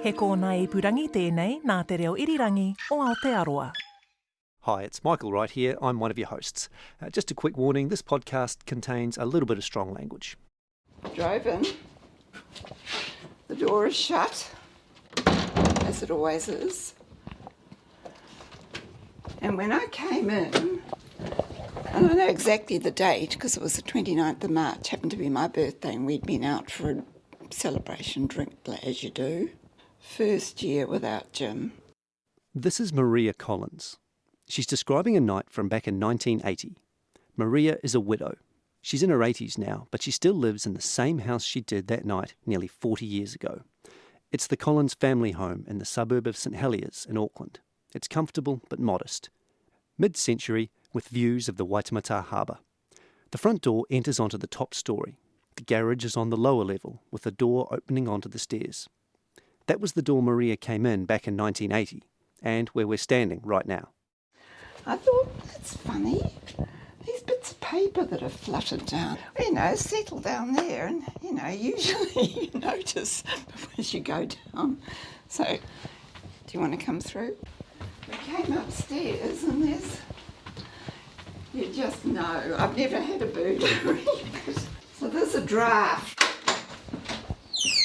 He kōna ipurangi tēnei nā te reo irirangi o Aotearoa. Hi, it's Michael Wright here. I'm one of your hosts. Just a quick warning, this podcast contains a little bit of strong language. Drove in. The door is shut, as it always is. And when I came in, and I know exactly the date because it was the 29th of March, happened to be my birthday, and we'd been out for a celebration drink, as you do. First year without Jim. This is Maria Collins. She's describing a night from back in 1980. Maria is a widow. She's in her 80s now, but she still lives in the same house she did that night nearly 40 years ago. It's the Collins family home in the suburb of St Heliers in Auckland. It's comfortable but modest. Mid-century with views of the Waitemata Harbour. The front door enters onto the top story. The garage is on the lower level with the door opening onto the stairs. That was the door Maria came in back in 1980 and where we're standing right now. I thought, that's funny. These bits of paper that have fluttered down, settle down there and, usually you notice as you go down. So, do you want to come through? We came upstairs and you just know, I've never had a burglary. So there's a draft.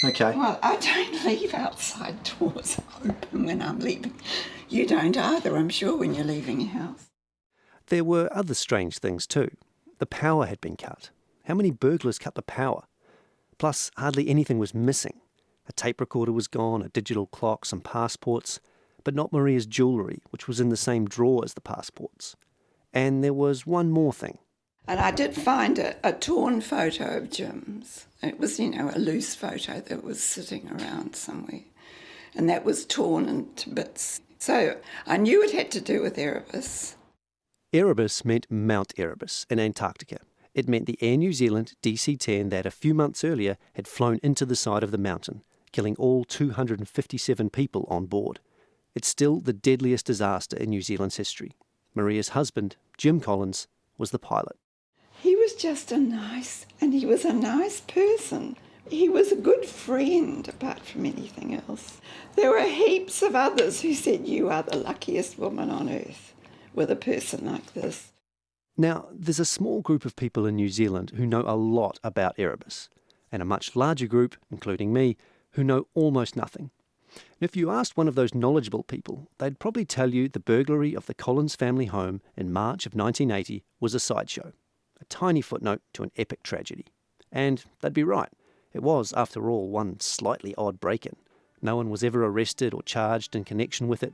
Okay. Well, I don't leave outside doors open when I'm leaving. You don't either, I'm sure, when you're leaving your house. There were other strange things too. The power had been cut. How many burglars cut the power? Plus, hardly anything was missing. A tape recorder was gone, a digital clock, some passports, but not Maria's jewellery, which was in the same drawer as the passports. And there was one more thing. And I did find a torn photo of Jim's. It was, a loose photo that was sitting around somewhere. And that was torn into bits. So I knew it had to do with Erebus. Erebus meant Mount Erebus in Antarctica. It meant the Air New Zealand DC10 that a few months earlier had flown into the side of the mountain, killing all 257 people on board. It's still the deadliest disaster in New Zealand's history. Maria's husband, Jim Collins, was the pilot. He was just he was a nice person. He was a good friend, apart from anything else. There were heaps of others who said, you are the luckiest woman on earth with a person like this. Now, there's a small group of people in New Zealand who know a lot about Erebus, and a much larger group, including me, who know almost nothing. And if you asked one of those knowledgeable people, they'd probably tell you the burglary of the Collins family home in March of 1980 was a sideshow, a tiny footnote to an epic tragedy. And they'd be right. It was, after all, one slightly odd break-in. No one was ever arrested or charged in connection with it.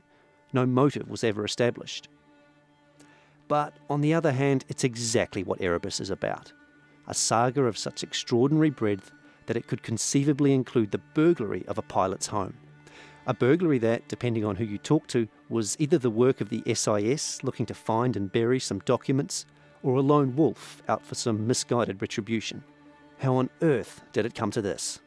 No motive was ever established. But on the other hand, it's exactly what Erebus is about. A saga of such extraordinary breadth that it could conceivably include the burglary of a pilot's home. A burglary that, depending on who you talk to, was either the work of the SIS looking to find and bury some documents, or a lone wolf out for some misguided retribution. How on earth did it come to this?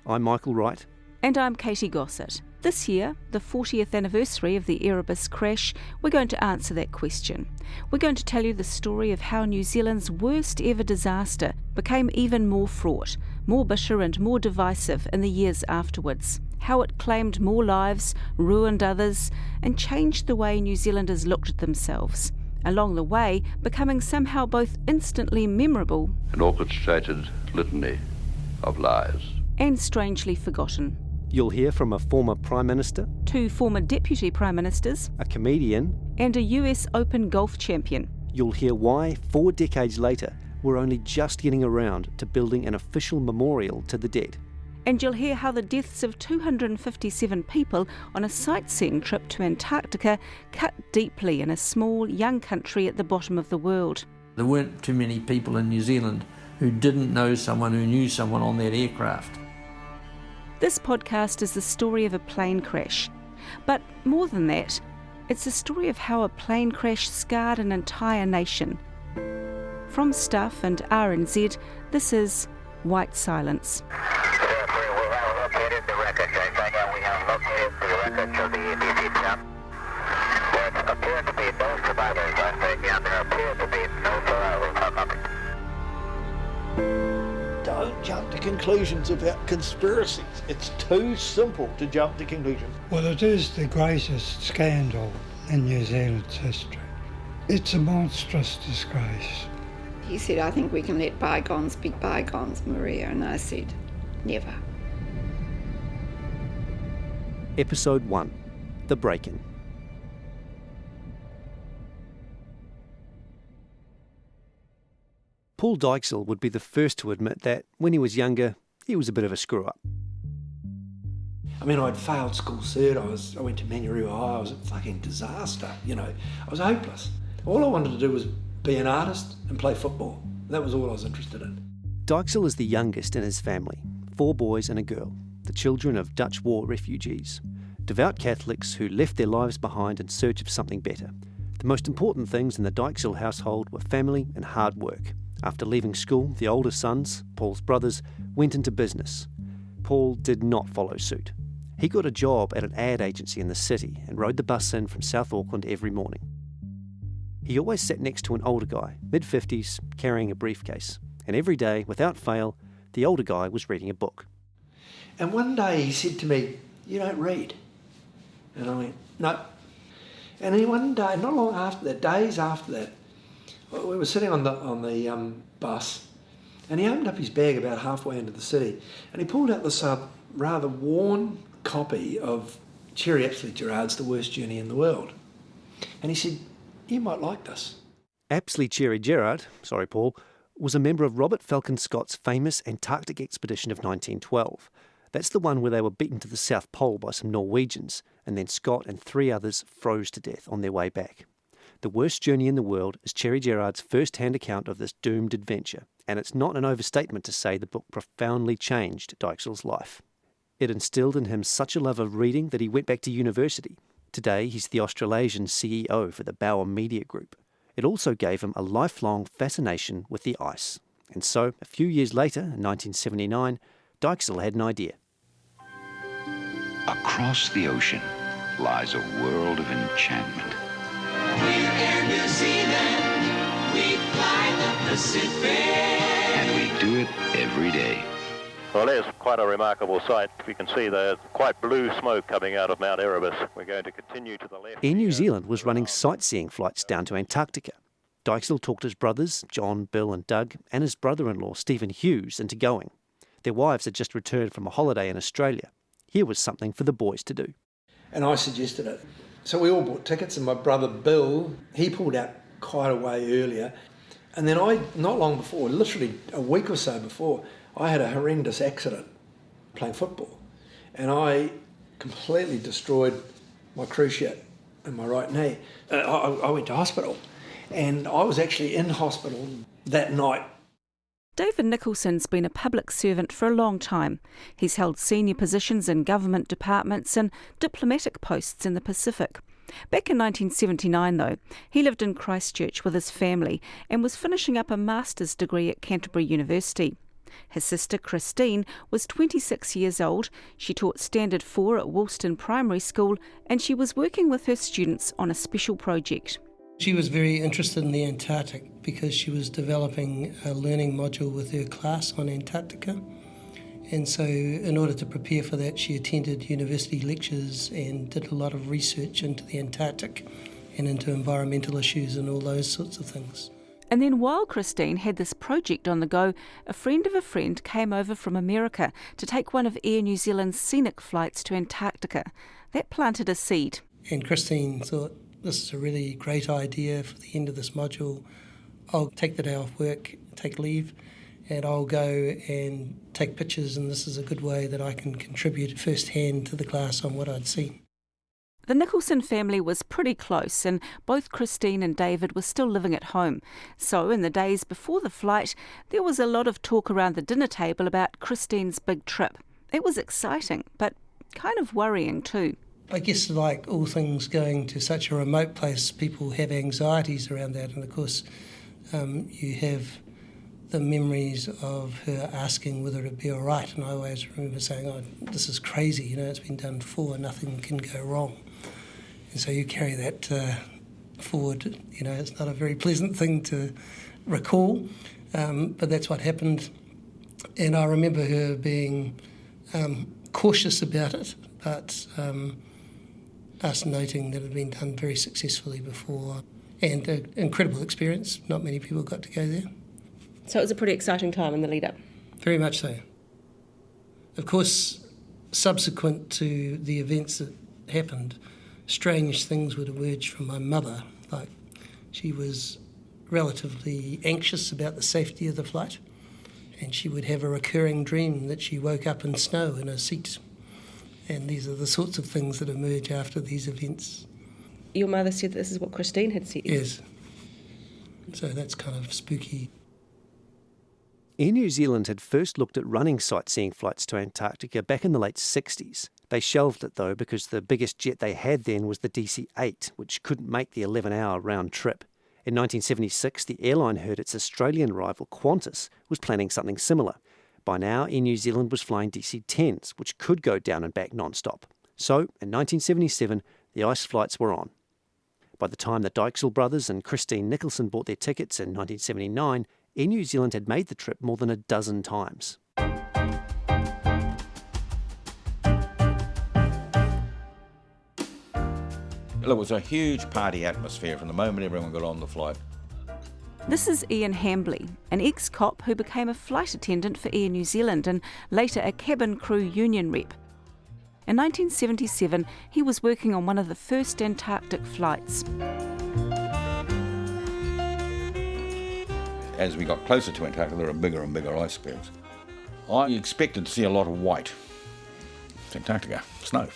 I'm Michael Wright. And I'm Katy Gosset. This year, the 40th anniversary of the Erebus crash, we're going to answer that question. We're going to tell you the story of how New Zealand's worst ever disaster became even more fraught, more bitter and more divisive in the years afterwards. How it claimed more lives, ruined others, and changed the way New Zealanders looked at themselves. Along the way, becoming somehow both instantly memorable, an orchestrated litany of lies, and strangely forgotten. You'll hear from a former Prime Minister, 2 former Deputy Prime Ministers, a comedian, and a US Open golf champion. You'll hear why, 4 decades later, we're only just getting around to building an official memorial to the dead. And you'll hear how the deaths of 257 people on a sightseeing trip to Antarctica cut deeply in a small, young country at the bottom of the world. There weren't too many people in New Zealand who didn't know someone who knew someone on that aircraft. This podcast is the story of a plane crash. But more than that, it's the story of how a plane crash scarred an entire nation. From Stuff and RNZ, this is White Silence. Don't jump to conclusions about conspiracies. It's too simple to jump to conclusions. Well, it is the greatest scandal in New Zealand's history. It's a monstrous disgrace. He said, I think we can let bygones be bygones, Maria, and I said, never. Episode 1. The Break-In. Paul Dykesell would be the first to admit that, when he was younger, he was a bit of a screw-up. I mean, I'd failed school cert, I went to Manurewa High, I was a fucking disaster, you know. I was hopeless. All I wanted to do was be an artist and play football. That was all I was interested in. Dykesell is the youngest in his family, 4 boys and a girl, the children of Dutch war refugees, devout Catholics who left their lives behind in search of something better. The most important things in the Dykesell household were family and hard work. After leaving school, the older sons, Paul's brothers, went into business. Paul did not follow suit. He got a job at an ad agency in the city and rode the bus in from South Auckland every morning. He always sat next to an older guy, mid-50s, carrying a briefcase. And every day, without fail, the older guy was reading a book. And one day he said to me, "You don't read?" And I went, "No." And then one day, not long after that, days after that, we were sitting on the bus, and he opened up his bag about halfway into the city, and he pulled out this rather worn copy of Cherry Apsley Gerard's The Worst Journey in the World. And he said, "You might like this." Apsley Cherry Gerard, sorry Paul, was a member of Robert Falcon Scott's famous Antarctic expedition of 1912. That's the one where they were beaten to the South Pole by some Norwegians, and then Scott and 3 others froze to death on their way back. The Worst Journey in the World is Cherry Gerard's first-hand account of this doomed adventure, and it's not an overstatement to say the book profoundly changed Dykesell's life. It instilled in him such a love of reading that he went back to university. Today, he's the Australasian CEO for the Bauer Media Group. It also gave him a lifelong fascination with the ice. And so, a few years later, in 1979, Dykesell had an idea. Across the ocean lies a world of enchantment. We're Air New Zealand, we fly the Pacific. And we do it every day. Well, there's quite a remarkable sight. You can see there's quite blue smoke coming out of Mount Erebus. We're going to continue to the left. Air New Zealand was running sightseeing flights down to Antarctica. Dykesell talked his brothers, John, Bill and Doug, and his brother-in-law, Stephen Hughes, into going. Their wives had just returned from a holiday in Australia. Here was something for the boys to do. And I suggested it. So we all bought tickets, and my brother Bill, he pulled out quite a way earlier. And then not long before, literally a week or so before, I had a horrendous accident playing football. And I completely destroyed my cruciate in my right knee. I went to hospital, and I was actually in hospital that night. David Nicholson's been a public servant for a long time. He's held senior positions in government departments and diplomatic posts in the Pacific. Back in 1979, though, he lived in Christchurch with his family and was finishing up a master's degree at Canterbury University. His sister Christine was 26 years old. She taught Standard 4 at Woolston Primary School, and she was working with her students on a special project. She was very interested in the Antarctic because she was developing a learning module with her class on Antarctica. And so in order to prepare for that, she attended university lectures and did a lot of research into the Antarctic and into environmental issues and all those sorts of things. And then while Christine had this project on the go, a friend of a friend came over from America to take one of Air New Zealand's scenic flights to Antarctica. That planted a seed. And Christine thought, this is a really great idea for the end of this module. I'll take the day off work, take leave, and I'll go and take pictures, and this is a good way that I can contribute firsthand to the class on what I'd seen. The Nicholson family was pretty close, and both Christine and David were still living at home. So in the days before the flight, there was a lot of talk around the dinner table about Christine's big trip. It was exciting, but kind of worrying too. I guess like all things going to such a remote place, people have anxieties around that, and of course you have the memories of her asking whether it'd be all right, and I always remember saying, oh, this is crazy, it's been done before, nothing can go wrong. And so you carry that forward, it's not a very pleasant thing to recall, but that's what happened. And I remember her being cautious about it, but us noting that it had been done very successfully before, and an incredible experience. Not many people got to go there. So it was a pretty exciting time in the lead-up. Very much so. Of course, subsequent to the events that happened, strange things would emerge from my mother. Like, she was relatively anxious about the safety of the flight, and she would have a recurring dream that she woke up in snow in her seat. And these are the sorts of things that emerge after these events. Your mother said this is what Christine had said. Yes. So that's kind of spooky. Air New Zealand had first looked at running sightseeing flights to Antarctica back in the late 60s. They shelved it though because the biggest jet they had then was the DC-8, which couldn't make the 11-hour round trip. In 1976, the airline heard its Australian rival Qantas was planning something similar. By now, Air New Zealand was flying DC-10s, which could go down and back non-stop. So, in 1977, the ice flights were on. By the time the Dykesell brothers and Christine Nicholson bought their tickets in 1979, Air New Zealand had made the trip more than a dozen times. It was a huge party atmosphere from the moment everyone got on the flight. This is Ian Hambley, an ex-cop who became a flight attendant for Air New Zealand and later a cabin crew union rep. In 1977, he was working on one of the first Antarctic flights. As we got closer to Antarctica, there were bigger and bigger icebergs. I expected to see a lot of white. It's Antarctica, snow.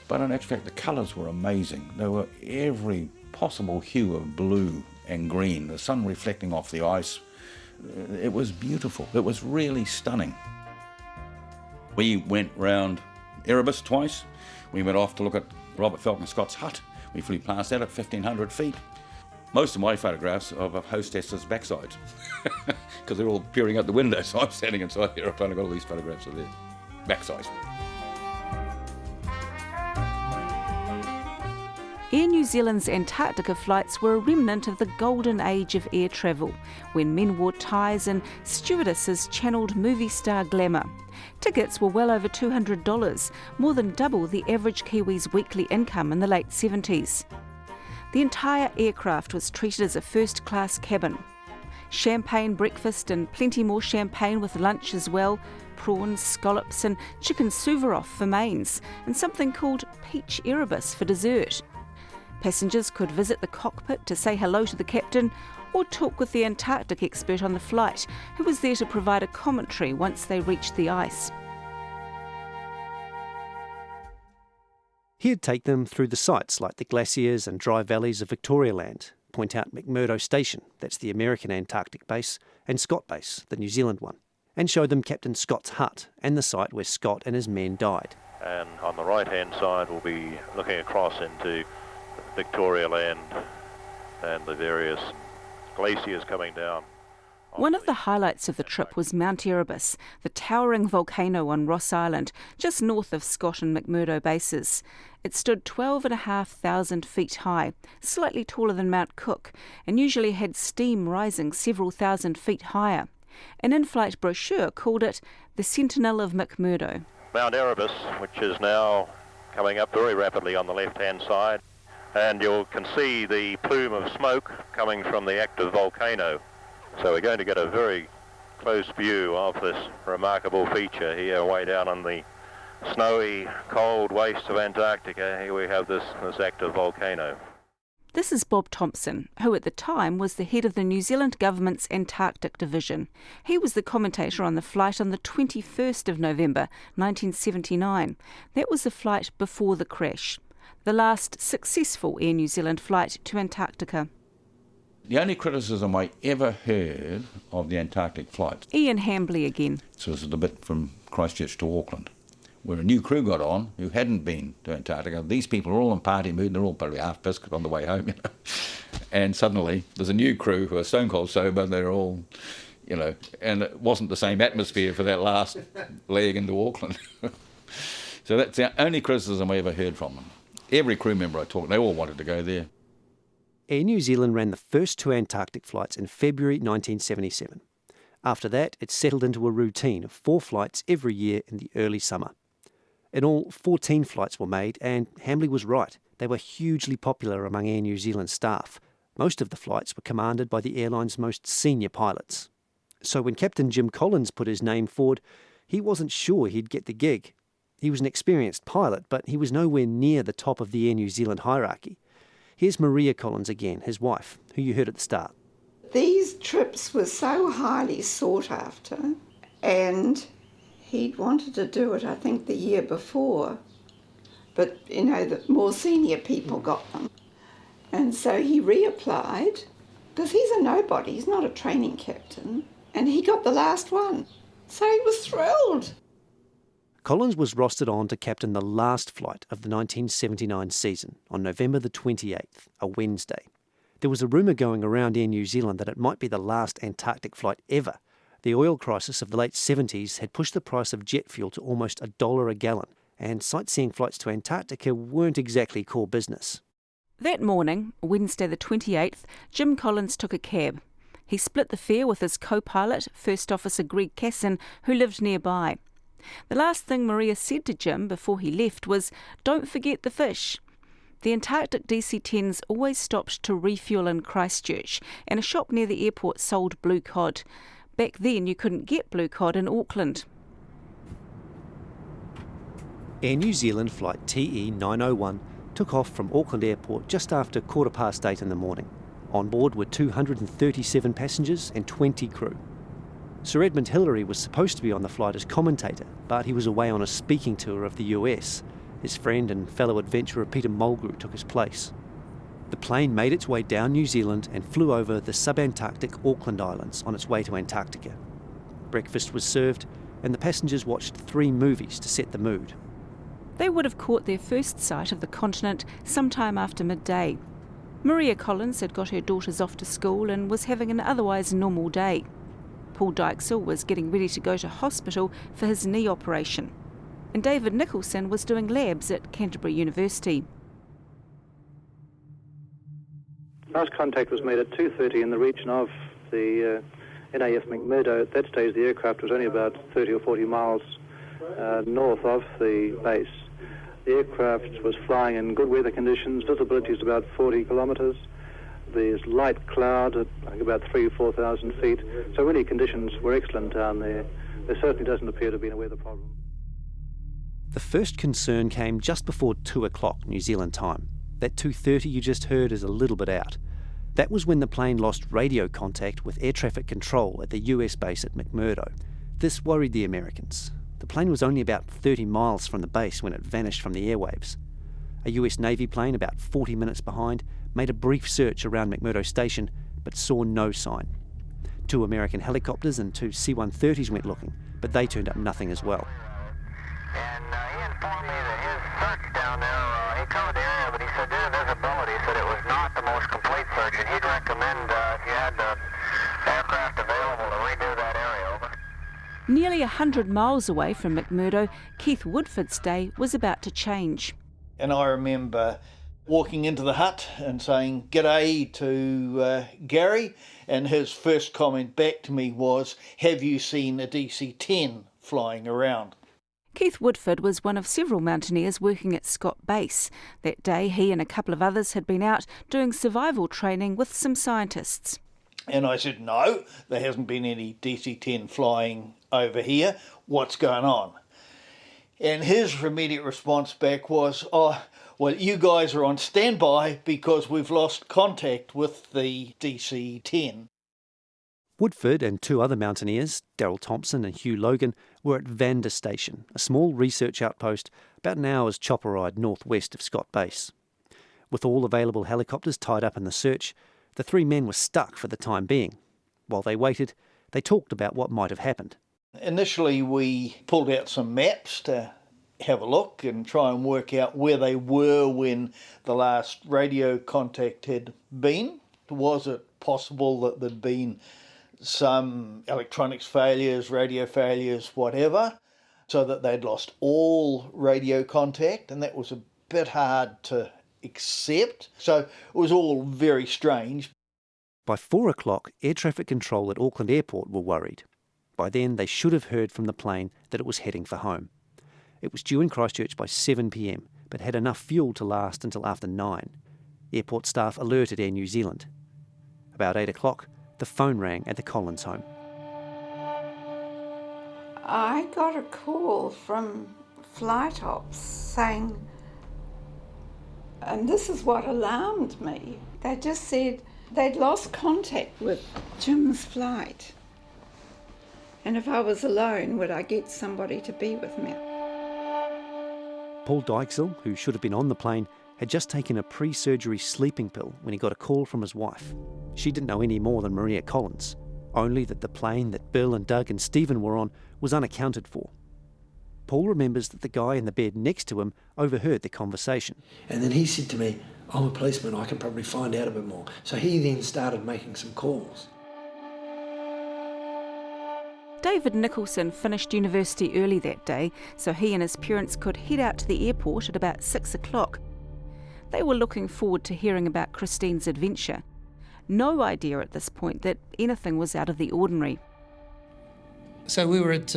But in actual fact, the colours were amazing. There were every possible hue of blue and green, the sun reflecting off the ice. It was beautiful. It was really stunning. We went round Erebus twice. We went off to look at Robert Falcon Scott's hut. We flew past that at 1,500 feet. Most of my photographs are of hostesses' backsides because they're all peering out the window, so I'm standing inside the aeroplane. I've got all these photographs of their backsides. Air New Zealand's Antarctica flights were a remnant of the golden age of air travel, when men wore ties and stewardesses channeled movie star glamour. Tickets were well over $200, more than double the average Kiwi's weekly income in the late 70s. The entire aircraft was treated as a first-class cabin. Champagne breakfast and plenty more champagne with lunch as well, prawns, scallops and chicken Suvorov for mains, and something called peach Erebus for dessert. Passengers could visit the cockpit to say hello to the captain or talk with the Antarctic expert on the flight, who was there to provide a commentary once they reached the ice. He'd take them through the sights like the glaciers and dry valleys of Victorialand, point out McMurdo Station, that's the American Antarctic base, and Scott Base, the New Zealand one, and show them Captain Scott's hut and the site where Scott and his men died. And on the right-hand side, we'll be looking across into Victorialand and the various glaciers coming down. One of the highlights of the trip was Mount Erebus, the towering volcano on Ross Island, just north of Scott and McMurdo bases. It stood 12,500 feet high, slightly taller than Mount Cook, and usually had steam rising several thousand feet higher. An in-flight brochure called it the Sentinel of McMurdo. Mount Erebus, which is now coming up very rapidly on the left-hand side, and you can see the plume of smoke coming from the active volcano. So we're going to get a very close view of this remarkable feature here way down on the snowy, cold wastes of Antarctica. Here we have this active volcano. This is Bob Thompson, who at the time was the head of the New Zealand government's Antarctic division. He was the commentator on the flight on the 21st of November 1979. That was the flight before the crash, the last successful Air New Zealand flight to Antarctica. The only criticism I ever heard of the Antarctic flights... Ian Hambley again. So this is the bit from Christchurch to Auckland, where a new crew got on who hadn't been to Antarctica. These people are all in party mood and they're all probably half pissed on the way home, you know. And suddenly there's a new crew who are stone cold sober, they're all, you know, and it wasn't the same atmosphere for that last leg into Auckland. So that's the only criticism I ever heard from them. Every crew member I talked, they all wanted to go there. Air New Zealand ran the first two Antarctic flights in February 1977. After that, it settled into a routine of 4 flights every year in the early summer. In all, 14 flights were made, and Hambley was right. They were hugely popular among Air New Zealand staff. Most of the flights were commanded by the airline's most senior pilots. So when Captain Jim Collins put his name forward, he wasn't sure he'd get the gig. He was an experienced pilot, but he was nowhere near the top of the Air New Zealand hierarchy. Here's Maria Collins again, his wife, who you heard at the start. These trips were so highly sought after, and he'd wanted to do it, I think, the year before. But, you know, the more senior people got them. And so he reapplied, because he's a nobody, he's not a training captain, and he got the last one. So he was thrilled. Collins was rostered on to captain the last flight of the 1979 season on November the 28th, a Wednesday. There was a rumour going around Air New Zealand that it might be the last Antarctic flight ever. The oil crisis of the late 70s had pushed the price of jet fuel to almost $1 a gallon, and sightseeing flights to Antarctica weren't exactly core business. That morning, Wednesday the 28th, Jim Collins took a cab. He split the fare with his co-pilot, First Officer Greg Casson, who lived nearby. The last thing Maria said to Jim before he left was, "Don't forget the fish." The Antarctic DC10s always stopped to refuel in Christchurch, and a shop near the airport sold blue cod. Back then you couldn't get blue cod in Auckland. Air New Zealand flight TE 901 took off from Auckland Airport just after 8:15 in the morning. On board were 237 passengers and 20 crew. Sir Edmund Hillary was supposed to be on the flight as commentator, but he was away on a speaking tour of the US. His friend and fellow adventurer Peter Mulgrew took his place. The plane made its way down New Zealand and flew over the subantarctic Auckland Islands on its way to Antarctica. Breakfast was served, and the passengers watched 3 movies to set the mood. They would have caught their first sight of the continent sometime after midday. Maria Collins had got her daughters off to school and was having an otherwise normal day. Paul Dykesell was getting ready to go to hospital for his knee operation, and David Nicholson was doing labs at Canterbury University. Last contact was made at 2:30 in the region of the NAF McMurdo. At that stage, the aircraft was only about 30 or 40 miles north of the base. The aircraft was flying in good weather conditions. Visibility is about 40 kilometres. There's light cloud at about 3,000 or 4,000 feet. So really conditions were excellent down there. There certainly doesn't appear to be a weather problem. The first concern came just before 2 o'clock New Zealand time. That 2:30 you just heard is a little bit out. That was when the plane lost radio contact with air traffic control at the US base at McMurdo. This worried the Americans. The plane was only about 30 miles from the base when it vanished from the airwaves. A US Navy plane about 40 minutes behind made a brief search around McMurdo Station but saw no sign. 2 American helicopters and 2 C-130s went looking, but they turned up nothing as well. And he informed me that his search down there, he covered the area, but he said due to visibility, he said it was not the most complete search, and he'd recommend if you had the aircraft available to redo that area. Over. Nearly 100 miles away from McMurdo, Keith Woodford's day was about to change. And I remember walking into the hut and saying g'day to Gary, and his first comment back to me was, "Have you seen a DC-10 flying around?" Keith Woodford was one of several mountaineers working at Scott Base. That day he and a couple of others had been out doing survival training with some scientists. And I said, "No, there hasn't been any DC-10 flying over here. What's going on?" And his immediate response back was, "Oh, well, you guys are on standby because we've lost contact with the DC-10. Woodford and 2 other mountaineers, Daryl Thompson and Hugh Logan, were at Vander Station, a small research outpost about an hour's chopper ride northwest of Scott Base. With all available helicopters tied up in the search, the 3 men were stuck for the time being. While they waited, they talked about what might have happened. Initially, we pulled out some maps to have a look and try and work out where they were when the last radio contact had been. Was it possible that there'd been some electronics failures, radio failures, whatever, so that they'd lost all radio contact? And that was a bit hard to accept. So it was all very strange. By 4 o'clock, air traffic control at Auckland Airport were worried. By then, they should have heard from the plane that it was heading for home. It was due in Christchurch by 7 p.m, but had enough fuel to last until after 9. Airport staff alerted Air New Zealand. About 8 o'clock, the phone rang at the Collins home. I got a call from flight ops saying, and this is what alarmed me, they just said they'd lost contact with Jim's flight. And if I was alone, would I get somebody to be with me? Paul Dykesell, who should have been on the plane, had just taken a pre-surgery sleeping pill when he got a call from his wife. She didn't know any more than Maria Collins, only that the plane that Bill and Doug and Stephen were on was unaccounted for. Paul remembers that the guy in the bed next to him overheard the conversation. And then he said to me, I'm a policeman, I can probably find out a bit more. So he then started making some calls. David Nicholson finished university early that day, so he and his parents could head out to the airport at about 6 o'clock. They were looking forward to hearing about Christine's adventure. No idea at this point that anything was out of the ordinary. So we were at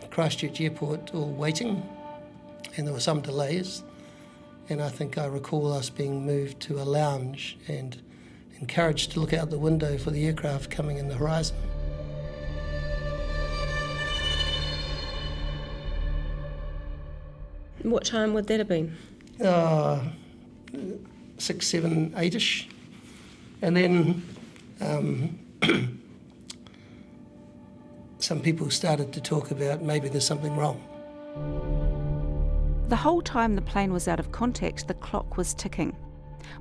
Christchurch Airport all waiting, and there were some delays, and I think I recall us being moved to a lounge and encouraged to look out the window for the aircraft coming in the horizon. What time would that have been? 6, 7, 8-ish. And then some people started to talk about maybe there's something wrong. The whole time the plane was out of contact, the clock was ticking.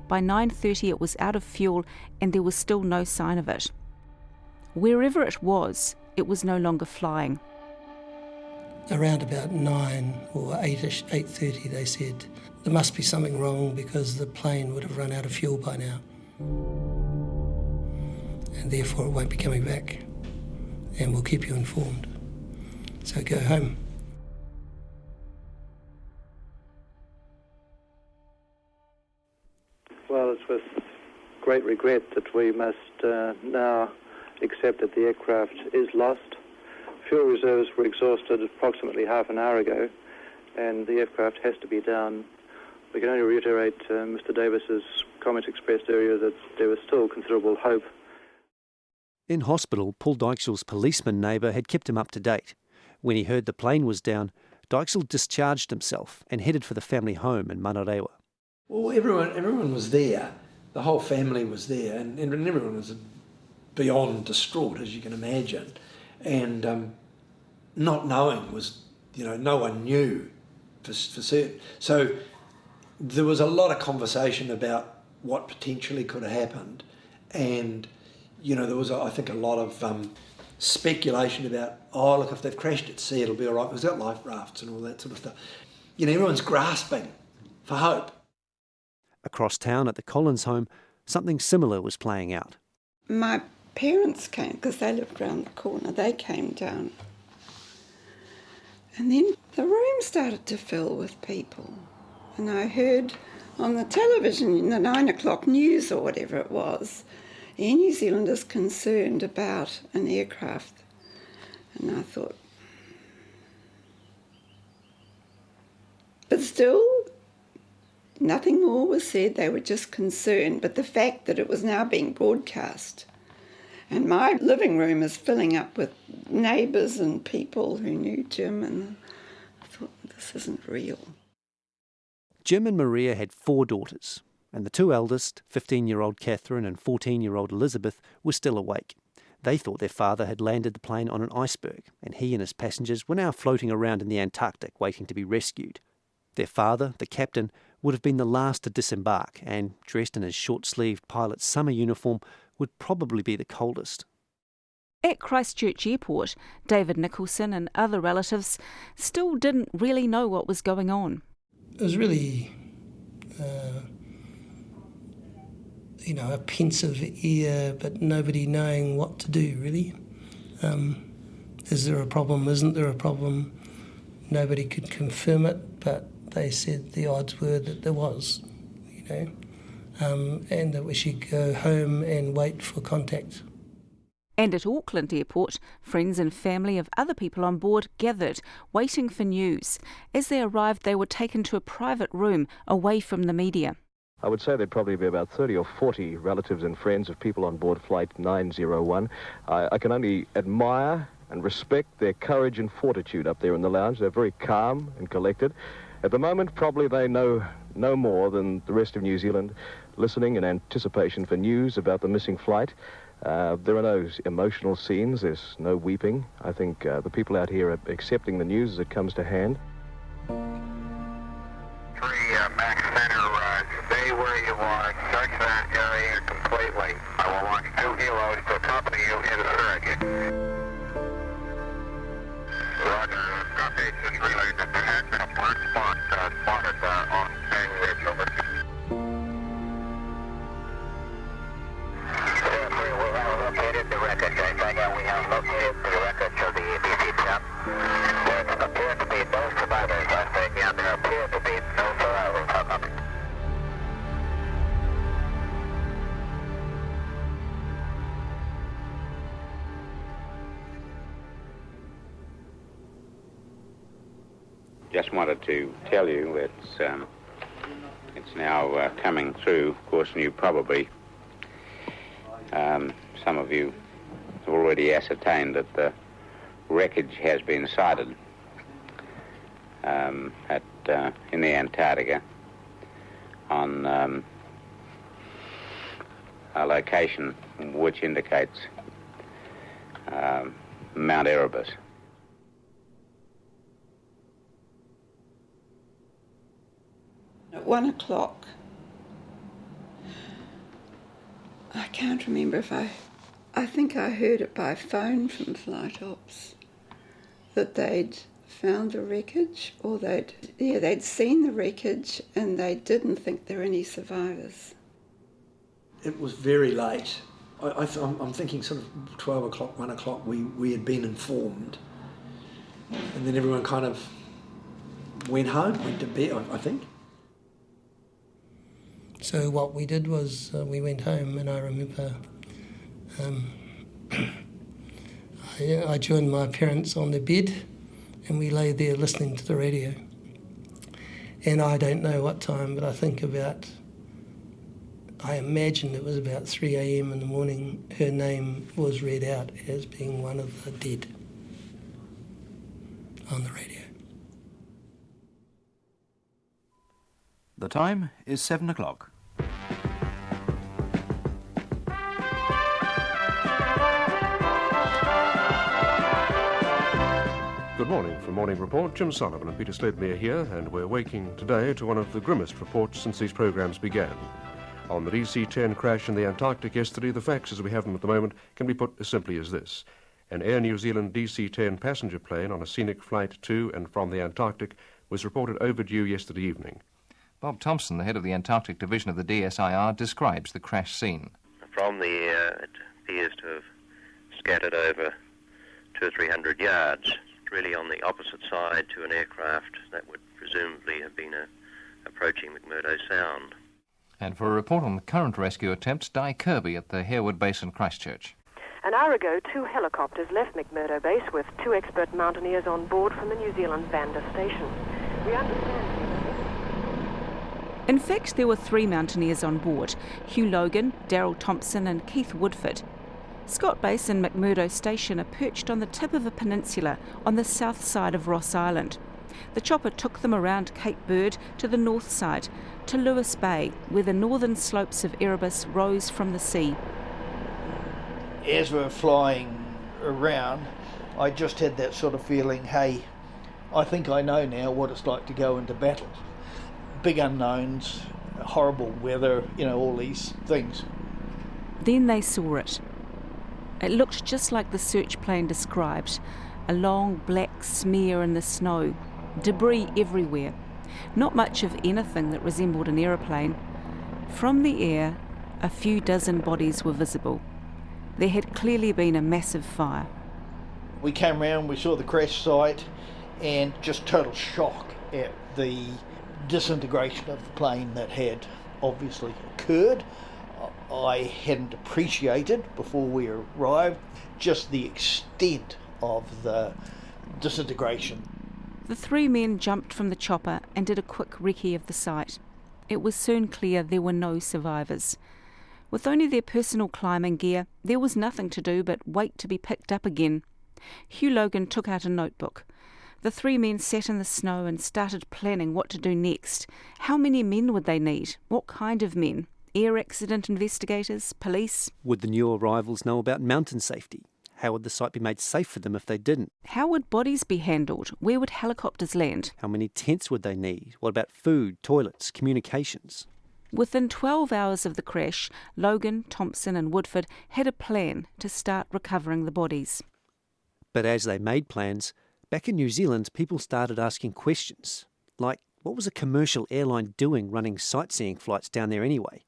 By 9:30 it was out of fuel and there was still no sign of it. Wherever it was no longer flying. Around about 9 or 8-ish, 8:30, they said there must be something wrong because the plane would have run out of fuel by now. And therefore it won't be coming back. And we'll keep you informed. So go home. Well, it's with great regret that we must now accept that the aircraft is lost. Fuel reserves were exhausted approximately half an hour ago, and the aircraft has to be down. We can only reiterate Mr. Davis's comments expressed earlier that there was still considerable hope. In hospital, Paul Dykesell's policeman neighbour had kept him up to date. When he heard the plane was down, Dykesell discharged himself and headed for the family home in Manarewa. Well, everyone was there. The whole family was there, and everyone was beyond distraught, as you can imagine. And not knowing was, no one knew for certain. So there was a lot of conversation about what potentially could have happened, and there was, I think, a lot of speculation about, look, if they've crashed at sea, it'll be all right, because they've got life rafts and all that sort of stuff. Everyone's grasping for hope. Across town at the Collins home, something similar was playing out. My parents came, because they lived round the corner, they came down. And then the room started to fill with people. And I heard on the television, in the 9 o'clock news or whatever it was, Air New Zealand is concerned about an aircraft. And I thought, but still, nothing more was said. They were just concerned. But the fact that it was now being broadcast, and my living room is filling up with neighbours and people who knew Jim, and I thought, this isn't real. Jim and Maria had 4 daughters, and the 2 eldest, 15-year-old Catherine and 14-year-old Elizabeth, were still awake. They thought their father had landed the plane on an iceberg, and he and his passengers were now floating around in the Antarctic waiting to be rescued. Their father, the captain, would have been the last to disembark, and, dressed in his short-sleeved pilot's summer uniform, would probably be the coldest. At Christchurch Airport, David Nicholson and other relatives still didn't really know what was going on. It was really, a pensive air, but nobody knowing what to do, really. Is there a problem? Isn't there a problem? Nobody could confirm it, but they said the odds were that there was, and that we should go home and wait for contact. And at Auckland Airport, friends and family of other people on board gathered, waiting for news. As they arrived, they were taken to a private room away from the media. I would say there'd probably be about 30 or 40 relatives and friends of people on board Flight 901. I can only admire and respect their courage and fortitude up there in the lounge. They're very calm and collected. At the moment, probably they know no more than the rest of New Zealand, listening in anticipation for news about the missing flight. There are no emotional scenes, there's no weeping. I think the people out here are accepting the news as it comes to hand. 3 Max Center, stay where you are, search that area completely. I will launch 2 helos to accompany you into search. Roger, Gosset is relayed that there has been a black spot spotted on Bang Ridge, over. We have located the wreckage. Right now we have located the wreckage of the DC10. There appear to be no survivors. I say, yeah, there appear to be no survivors. Just wanted to tell you it's now coming through. Of course, and you probably, some of you have already ascertained that the wreckage has been sighted in the Antarctica on a location which indicates Mount Erebus. At 1 o'clock, I can't remember if I think I heard it by phone from flight ops that they'd found the wreckage, or they'd seen the wreckage and they didn't think there were any survivors. It was very late. I'm thinking sort of 12 o'clock, 1 o'clock, we had been informed. And then everyone kind of went home, went to bed, I think. So what we did was we went home, and I remember I joined my parents on their bed, and we lay there listening to the radio. And I don't know what time, but I imagine it was about 3 a.m. in the morning, her name was read out as being one of the dead on the radio. The time is 7 o'clock. Good morning. From Morning Report, Jim Sullivan and Peter Sledmere here, and we're waking today to one of the grimmest reports since these programmes began. On the DC10 crash in the Antarctic yesterday, the facts as we have them at the moment can be put as simply as this. An Air New Zealand DC10 passenger plane on a scenic flight to and from the Antarctic was reported overdue yesterday evening. Bob Thompson, the head of the Antarctic Division of the DSIR, describes the crash scene. From the air, it appears to have scattered over 200 or 300 yards, really on the opposite side to an aircraft that would presumably have been approaching McMurdo Sound. And for a report on the current rescue attempts, Di Kirby at the Harewood Base in Christchurch. An hour ago, 2 helicopters left McMurdo Base with 2 expert mountaineers on board from the New Zealand Vanda station. We understand... In fact, there were 3 mountaineers on board, Hugh Logan, Daryl Thompson and Keith Woodford. Scott Base and McMurdo Station are perched on the tip of a peninsula on the south side of Ross Island. The chopper took them around Cape Bird to the north side, to Lewis Bay, where the northern slopes of Erebus rose from the sea. As we were flying around, I just had that sort of feeling, hey, I think I know now what it's like to go into battle. Big unknowns, horrible weather, all these things. Then they saw it. It looked just like the search plane described, a long black smear in the snow, debris everywhere, not much of anything that resembled an aeroplane. From the air, a few dozen bodies were visible. There had clearly been a massive fire. We came around, we saw the crash site, and just total shock at the disintegration of the plane that had obviously occurred. I hadn't appreciated before we arrived, just the extent of the disintegration. The three men jumped from the chopper and did a quick recce of the site. It was soon clear there were no survivors. With only their personal climbing gear, there was nothing to do but wait to be picked up again. Hugh Logan took out a notebook. The three men sat in the snow and started planning what to do next. How many men would they need? What kind of men? Air accident investigators? Police? Would the new arrivals know about mountain safety? How would the site be made safe for them if they didn't? How would bodies be handled? Where would helicopters land? How many tents would they need? What about food, toilets, communications? Within 12 hours of the crash, Logan, Thompson and Woodford had a plan to start recovering the bodies. But as they made plans, back in New Zealand, people started asking questions. Like, what was a commercial airline doing running sightseeing flights down there anyway?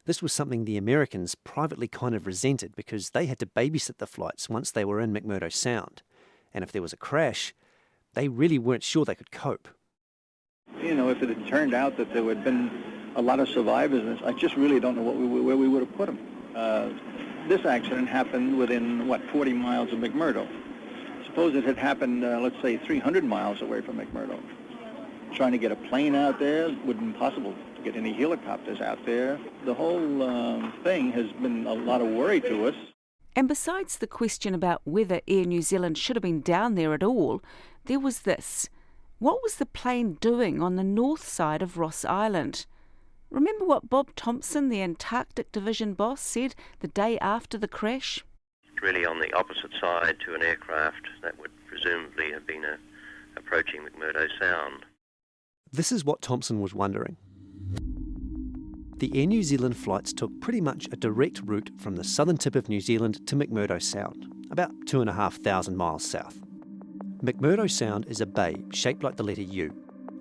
This was something the Americans privately kind of resented because they had to babysit the flights once they were in McMurdo Sound. And if there was a crash, they really weren't sure they could cope. You know, if it had turned out that there had been a lot of survivors, I just really don't know where we would have put them. This accident happened within, 40 miles of McMurdo. Suppose it had happened, let's say, 300 miles away from McMurdo. Trying to get a plane out there wouldn't be possible to get any helicopters out there. The whole thing has been a lot of worry to us. And besides the question about whether Air New Zealand should have been down there at all, there was this. What was the plane doing on the north side of Ross Island? Remember what Bob Thompson, the Antarctic Division boss, said the day after the crash? Really on the opposite side to an aircraft that would presumably have been approaching McMurdo Sound. This is what Thompson was wondering. The Air New Zealand flights took pretty much a direct route from the southern tip of New Zealand to McMurdo Sound, about 2,500 miles south. McMurdo Sound is a bay shaped like the letter U.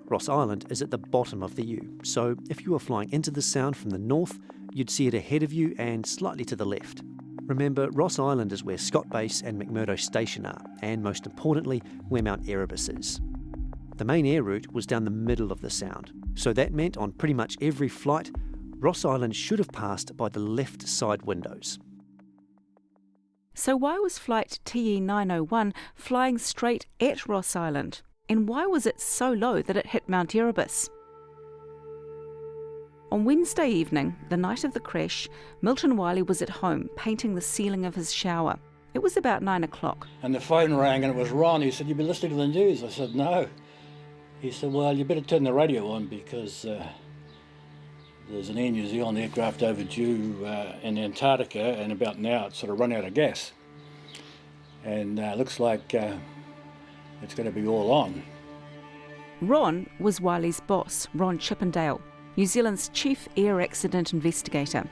Ross Island is at the bottom of the U, so if you were flying into the sound from the north, you'd see it ahead of you and slightly to the left. Remember, Ross Island is where Scott Base and McMurdo Station are, and most importantly, where Mount Erebus is. The main air route was down the middle of the sound, so that meant on pretty much every flight, Ross Island should have passed by the left side windows. So why was flight TE901 flying straight at Ross Island? And why was it so low that it hit Mount Erebus? On Wednesday evening, the night of the crash, Milton Wiley was at home painting the ceiling of his shower. It was about 9 o'clock. And the phone rang and it was Ron. He said, "You've been listening to the news?" I said, "No." He said, "Well, you better turn the radio on because there's an Air New Zealand aircraft overdue in Antarctica, and about now it's sort of run out of gas. And looks like it's going to be all on." Ron was Wiley's boss, Ron Chippendale, New Zealand's chief air accident investigator.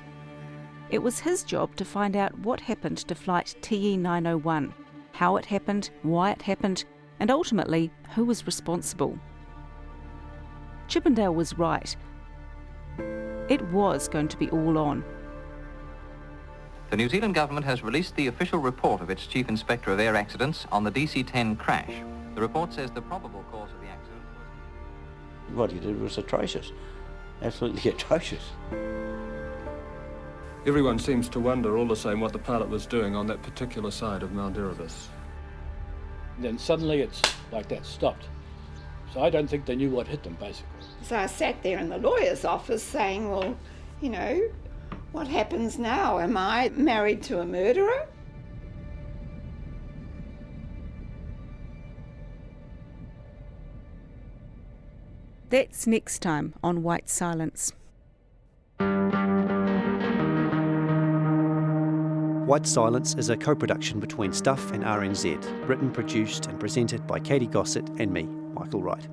It was his job to find out what happened to flight TE901, how it happened, why it happened, and ultimately who was responsible. Chippendale was right. It was going to be all on. The New Zealand government has released the official report of its Chief Inspector of Air Accidents on the DC10 crash. The report says the probable cause of the accident was... What he did was atrocious. Absolutely atrocious. Everyone seems to wonder all the same what the pilot was doing on that particular side of Mount Erebus. Then suddenly it's like that, stopped. So I don't think they knew what hit them, basically. So I sat there in the lawyer's office saying, well, you know, what happens now? Am I married to a murderer? That's next time on White Silence. White Silence is a co-production between Stuff and RNZ, written, produced and presented by Katy Gosset and me, Michael Wright.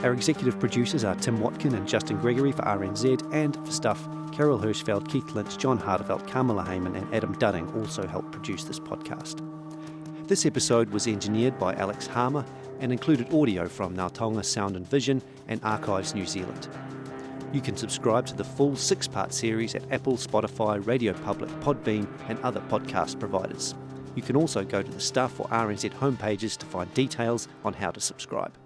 Our executive producers are Tim Watkin and Justin Gregory for RNZ, and for Stuff, Carol Hirschfeld, Keith Lynch, John Hardevelt, Kamala Heyman and Adam Dudding also helped produce this podcast. This episode was engineered by Alex Harmer and included audio from Ngātaonga Sound and Vision and Archives New Zealand. You can subscribe to the full 6-part series at Apple, Spotify, Radio Public, Podbean and other podcast providers. You can also go to the Stuff or RNZ homepages to find details on how to subscribe.